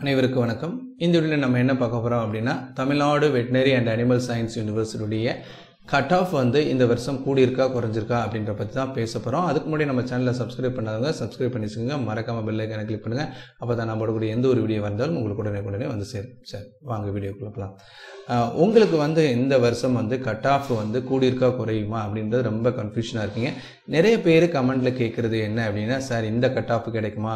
அனைவருக்கும் வணக்கம். இந்த வீடியோல நம்ம என்ன பார்க்க போறோம் அப்படின்னா Tamil Nadu veterinary and animal science யூனிவர்சிட்டியுடைய கட் ஆஃப் வந்து இந்த வருஷம் கூடியிருக்கா குறைஞ்சிருக்கா அப்படின்ற பற்றி தான் பேச போகிறோம். அதுக்கு முன்னாடி நம்ம சேனலை சப்ஸ்கிரைப் பண்ணாதவங்க சப்ஸ்கிரைப் பண்ணி வச்சுக்கோங்க. மறக்காமல் பெல் ஐக்கானை கிளிக் பண்ணுங்கள். அப்போ தான் நம்ம போடக்கூடிய எந்த ஒரு வீடியோ வந்தாலும் உங்களுக்கு உடனே வந்து சேரும். சரி, வாங்க வீடியோக்குள்ள போகலாம். உங்களுக்கு வந்து இந்த வருஷம் வந்து கட் ஆஃப் வந்து கூடியிருக்கா குறையுமா அப்படின்றது ரொம்ப கன்ஃபியூஷனாக இருக்கீங்க. நிறைய பேர் கமெண்டில் கேட்குறது என்ன அப்படின்னா, சார் இந்த கட் ஆஃப் கிடைக்குமா,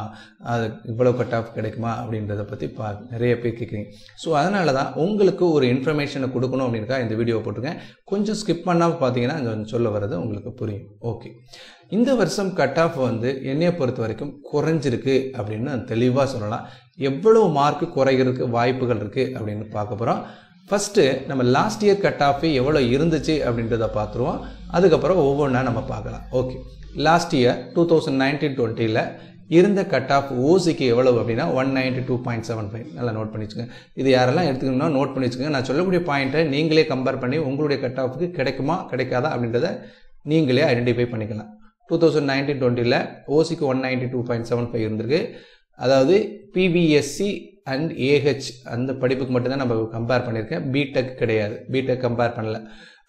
அது இவ்வளோ கட் ஆஃப் கிடைக்குமா அப்படின்றத பற்றி நிறைய பேர் கேட்குறீங்க. ஸோ அதனால தான் உங்களுக்கு ஒரு இன்ஃபர்மேஷனை கொடுக்கணும் அப்படின்றக்கா இந்த வீடியோ போட்டிருக்கேன். கொஞ்சம் ஸ்கிப் பண்ணாமல் பார்த்தீங்கன்னா இந்த சொல்ல வர்றது உங்களுக்கு புரியும். ஓகே, இந்த வருஷம் கட் ஆஃப் வந்து என்னையை பொறுத்த வரைக்கும் குறைஞ்சிருக்கு அப்படின்னு தெளிவாக சொல்லலாம். எவ்வளோ மார்க் குறைகிறதுக்கு வாய்ப்புகள் இருக்குது அப்படின்னு பார்க்க போகிறோம். ஃபஸ்ட்டு நம்ம லாஸ்ட் இயர் கட் ஆஃப் எவ்வளோ இருந்துச்சு அப்படின்றத பார்த்துருவோம். அதுக்கப்புறம் ஒவ்வொன்றா நம்ம பார்க்கலாம். ஓகே, லாஸ்ட் இயர் 2019-20 இருந்த கட் ஆஃப் ஓசிக்கு எவ்வளவு அப்படின்னா 192.75. நல்லா நோட் பண்ணி வச்சுக்கோங்க. இது யாரெல்லாம் எடுத்துக்கணும்னா நோட் பண்ணி வச்சுக்கோங்க. நான் சொல்லக்கூடிய பாயிண்ட்டை நீங்களே கம்பேர் பண்ணி உங்களுடைய கட் ஆஃபுக்கு கிடைக்குமா கிடைக்காதா அப்படின்றத நீங்களே ஐடென்டிஃபை பண்ணிக்கலாம். 2019-20 ஓசிக்கு 192.75 இருந்திருக்கு. அதாவது பிபிஎஸ்சி அண்ட் ஏஹெச் அந்த படிப்புக்கு மட்டும்தான் நம்ம கம்பேர் பண்ணியிருக்கேன். பிடெக் கிடையாது, பிடெக் கம்பேர் பண்ணல.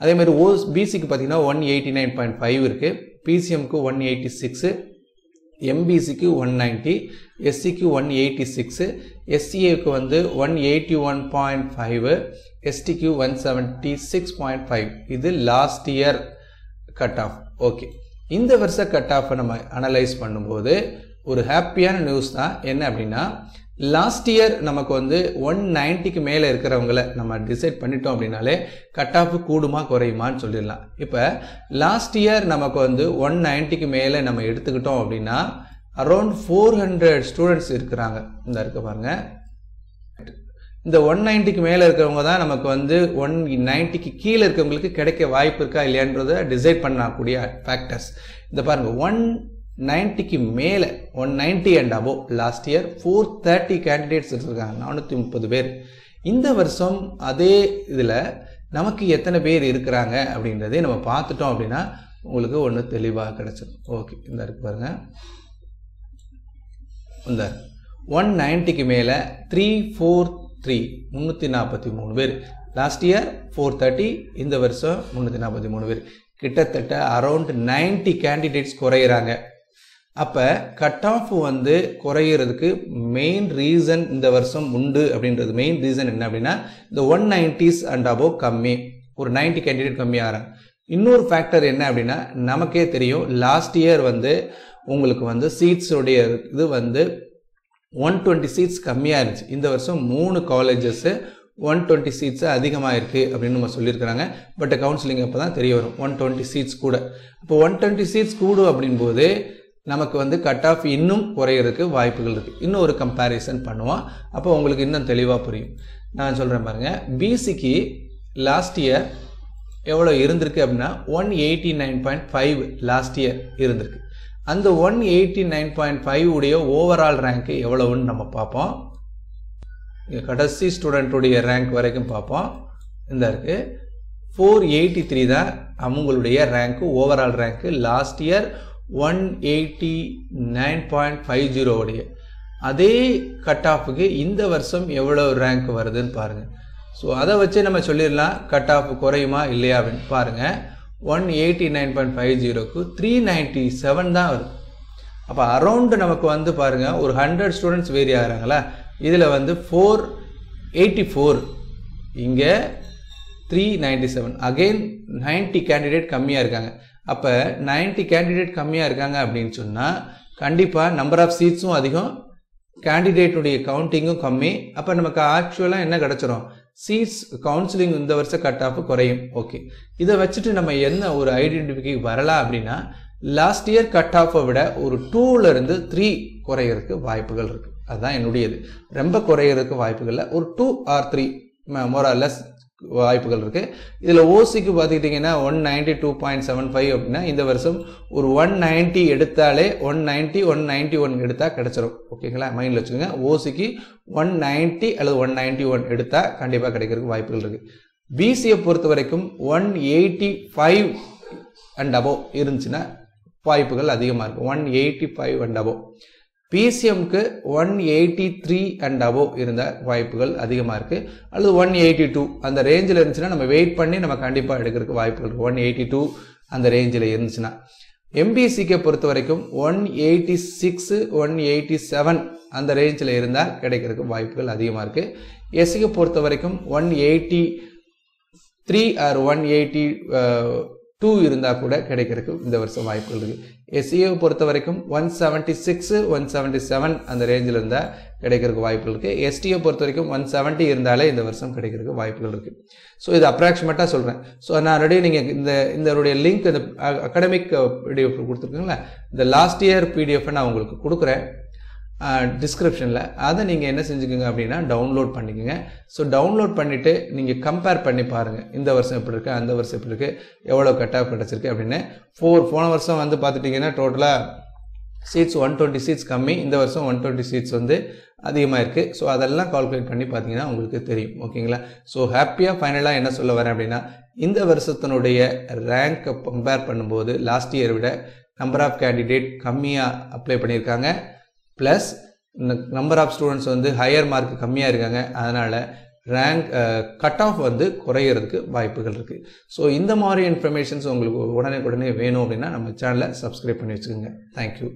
அதே மாதிரி பிசிக்கு பார்த்தீங்கன்னா 189.5 இருக்குது. பிசிஎம்க்கு 186, எம்பிசிக்கு 190, எஸ்சிக்கு 186, எஸ்சிஏக்கு வந்து 181.5, எஸ்டிக்கு 176.5. இது last year cut off. Okay, இந்த வருஷ கட் ஆஃபை நம்ம அனலைஸ் பண்ணும்போது ஒரு ஹாப்பியான நியூஸ் தான். என்ன அப்படின்னா, லாஸ்ட் இயர் நமக்கு வந்து 190க்கு மேலே இருக்கிறவங்கள நம்ம டிசைட் பண்ணிட்டோம் அப்படின்னாலே கட் ஆஃப் கூடுமா குறையுமான்னு சொல்லிடலாம். இப்போ லாஸ்ட் இயர் நமக்கு வந்து 190க்கு மேலே நம்ம எடுத்துக்கிட்டோம் அப்படின்னா அரௌண்ட் 400 ஸ்டூடெண்ட்ஸ் இருக்கிறாங்க. இந்த இருக்க பாருங்க, இந்த 190க்கு மேலே இருக்கிறவங்க தான் நமக்கு வந்து 190க்கு கீழே இருக்கிறவங்களுக்கு கிடைக்க வாய்ப்பு இருக்கா இல்லையான்றதை டிசைட் பண்ணக்கூடிய ஃபேக்டர்ஸ். இந்த பாருங்க, 190க்கு மேலே 190 and above last year 430 candidates இருக்காங்க, 430 பேர். இந்த வருஷம் அதே இதில் நமக்கு எத்தனை பேர் இருக்கிறாங்க அப்படின்றதே நம்ம பார்த்துட்டோம் அப்படின்னா உங்களுக்கு ஒன்று தெளிவாக கிடைச்சிடும். ஓகே, இந்த இருக்கு பாருங்க, இந்த 190க்கு மேலே 343 பேர். லாஸ்ட் இயர் 430, இந்த வருஷம் 343 பேர். கிட்டத்தட்ட அரௌண்ட் 90 கேண்டிடேட்ஸ் குறையிறாங்க. அப்போ கட் ஆஃப் வந்து குறையிறதுக்கு மெயின் ரீசன் இந்த வருஷம் உண்டு அப்படின்றது. மெயின் ரீசன் என்ன அப்படின்னா, இந்த 190s அண்ட் அபோவ் கம்மி, ஒரு 90 கேண்டிடேட் கம்மியாகிறாங்க. இன்னொரு ஃபேக்டர் என்ன அப்படின்னா, நமக்கே தெரியும் லாஸ்ட் இயர் வந்து உங்களுக்கு வந்து சீட்ஸோடைய இது வந்து 120 சீட்ஸ் கம்மியாக இருந்துச்சு. இந்த வருஷம் 3 காலேஜஸ்ஸு 120 சீட்ஸு அதிகமாக இருக்குது அப்படின்னு நம்ம சொல்லியிருக்கிறாங்க. பட் கவுன்சிலிங் அப்போ தான் தெரிய வரும் 120 சீட்ஸ் கூட. இப்போ 120 சீட்ஸ் கூடும் அப்படின்போது நமக்கு வந்து கட் ஆஃப் இன்னும் குறையிறதுக்கு வாய்ப்புகள் இருக்குது. இன்னும் ஒரு கம்பேரிசன் பண்ணுவோம், அப்போ உங்களுக்கு இன்னும் தெளிவாக புரியும். நான் சொல்கிறேன் பாருங்கள், பிசிக்கு லாஸ்ட் இயர் எவ்வளோ இருந்திருக்கு அப்படின்னா 189.5 லாஸ்ட் இயர் இருந்திருக்கு. அந்த 189.5 உடைய ஓவரால் ரேங்க்கு எவ்வளவுன்னு நம்ம பார்ப்போம். கடைசி ஸ்டூடெண்ட்டுடைய ரேங்க் வரைக்கும் பார்ப்போம். இந்த இருக்குது 483 தான் அவங்களுடைய rank, overall rank. Last year 189.50 உடைய அதே கட் ஆஃபுக்கு இந்த வருஷம் எவ்வளோ ரேங்க் வருதுன்னு பாருங்கள். ஸோ அதை வச்சு நம்ம சொல்லிடலாம் கட் ஆஃப் குறையுமா இல்லையா அப்படின்னு. பாருங்கள், 189.50க்கு 397 தான் வருது. அப்போ அரௌண்டு நமக்கு வந்து பாருங்கள் ஒரு 100 ஸ்டூடெண்ட்ஸ் வேரி ஆகிறாங்களா, இதில் வந்து 484, இங்கே 397, அகெயின் 90 கேண்டிடேட் கம்மியாக இருக்காங்க. அப்போ 90 கேண்டிடேட் கம்மியாக இருக்காங்க அப்படின்னு சொன்னால் கண்டிப்பாக நம்பர் ஆஃப் சீட்ஸும் அதிகம், கேண்டிடேட்டுடைய கவுண்டிங்கும் கம்மி. அப்போ நமக்கு ஆக்சுவலாக என்ன கிடச்சிரும், சீட்ஸ் கவுன்சிலிங் இந்த வருஷம் கட் ஆஃப் குறையும். ஓகே, இதை வச்சுட்டு நம்ம என்ன ஒரு ஐடென்டிஃபிகே வரலாம் அப்படின்னா, லாஸ்ட் இயர் கட் ஆஃபை விட ஒரு 2லேருந்து 3 குறையிறதுக்கு வாய்ப்புகள் இருக்குது. அதுதான் என்னுடையது. ரொம்ப குறையிறதுக்கு வாய்ப்புகள் இல்லை, ஒரு 2 or 3 மோர் ஆர் லெஸ் வாய்ப்புகள் இருக்குது. இதில் ஓசிக்கு பார்த்துக்கிட்டிங்கன்னா 192.75 அப்படின்னா இந்த வருஷம் ஒரு 190 எடுத்தாலே 190, 191 எடுத்தால் கிடச்சிரும். ஓகேங்களா, மைண்டில் வச்சுக்கோங்க. ஓசிக்கு 190 அல்லது 191 எடுத்தால் கண்டிப்பாக கிடைக்கிறதுக்கு வாய்ப்புகள் இருக்குது. பிசியை பொறுத்த வரைக்கும் 185 அண்ட் அபோவ் இருந்துச்சுன்னா வாய்ப்புகள் அதிகமாக இருக்கும். 185 அண்ட் அபோவ். பிசிஎம்க்கு 183 அண்ட் அபோவ் இருந்த வாய்ப்புகள் அதிகமாக இருக்குது. அல்லது 182 அந்த ரேஞ்சில் இருந்துச்சுன்னா நம்ம வெயிட் பண்ணி நம்ம கண்டிப்பாக எடுக்கிறதுக்கு வாய்ப்புகள் இருக்குது. 182 அந்த ரேஞ்சில் இருந்துச்சுன்னா. எம்பிசிக்கு பொறுத்த வரைக்கும் 186 187 அந்த ரேஞ்சில் இருந்தால் கிடைக்கிறதுக்கு வாய்ப்புகள் அதிகமாக இருக்குது. எஸ்சிக்கு பொறுத்த வரைக்கும் 183 ஆர் 182 இருந்தால் கூட கிடைக்கிறதுக்கு இந்த வருஷம் வாய்ப்புகள் இருக்குது. எஸ்சியை பொறுத்த வரைக்கும் 176 177 அந்த ரேஞ்சில் இருந்தால் கிடைக்கிறதுக்கு வாய்ப்புகள் இருக்குது. எஸ்டியை பொறுத்த வரைக்கும் 170 இருந்தாலே இந்த வருஷம் கிடைக்கிறதுக்கு வாய்ப்புகள் இருக்குது. ஸோ இது அப்ராக்சிமேட்டாக சொல்கிறேன். ஸோ நான் ஆல்ரெடி நீங்கள் இதனுடைய லிங்க் இந்த அகாடமிக் பிடிஎஃப் கொடுத்துருக்கீங்களா, இந்த லாஸ்ட் இயர் பிடிஎஃப் நான் உங்களுக்கு கொடுக்குறேன் டிஸ்கிரிப்ஷனில். அதை நீங்கள் என்ன செஞ்சுக்கோங்க அப்படின்னா டவுன்லோட் பண்ணிக்கோங்க. ஸோ டவுன்லோட் பண்ணிவிட்டு நீங்கள் கம்பேர் பண்ணி பாருங்கள், இந்த வருஷம் எப்படி இருக்குது, அந்த வருஷம் எப்படி இருக்குது, எவ்வளோ கட் ஆஃப் கிடச்சிருக்கு அப்படின்னு. போன வருஷம் வந்து பார்த்துட்டிங்கன்னா டோட்டலாக சீட்ஸ் 120 சீட்ஸ் கம்மி, இந்த வருஷம் 120 சீட்ஸ் வந்து அதிகமாக இருக்குது. ஸோ அதெல்லாம் கால்குலேட் பண்ணி பார்த்தீங்கன்னா உங்களுக்கு தெரியும். ஓகேங்களா? ஸோ ஹாப்பியாக ஃபைனலாக என்ன சொல்ல வரேன் அப்படின்னா, இந்த வருஷத்தினுடைய ரேங்கை கம்பேர் பண்ணும்போது லாஸ்ட் இயர் விட நம்பர் ஆஃப் கேண்டிடேட் கம்மியாக அப்ளை பண்ணியிருக்காங்க. ப்ளஸ் நம்பர் ஆஃப் ஸ்டூடெண்ட்ஸ் வந்து ஹையர் மார்க் கம்மியாக இருக்காங்க. அதனால் ரேங்க் கட் ஆஃப் வந்து குறையிறதுக்கு வாய்ப்புகள் இருக்குது. ஸோ இந்த மாதிரி இன்ஃபர்மேஷன்ஸ் உங்களுக்கு உடனே வேணும் அப்படின்னா நம்ம சேனலை சப்ஸ்கிரைப் பண்ணி வச்சுக்கோங்க. தேங்க்யூ.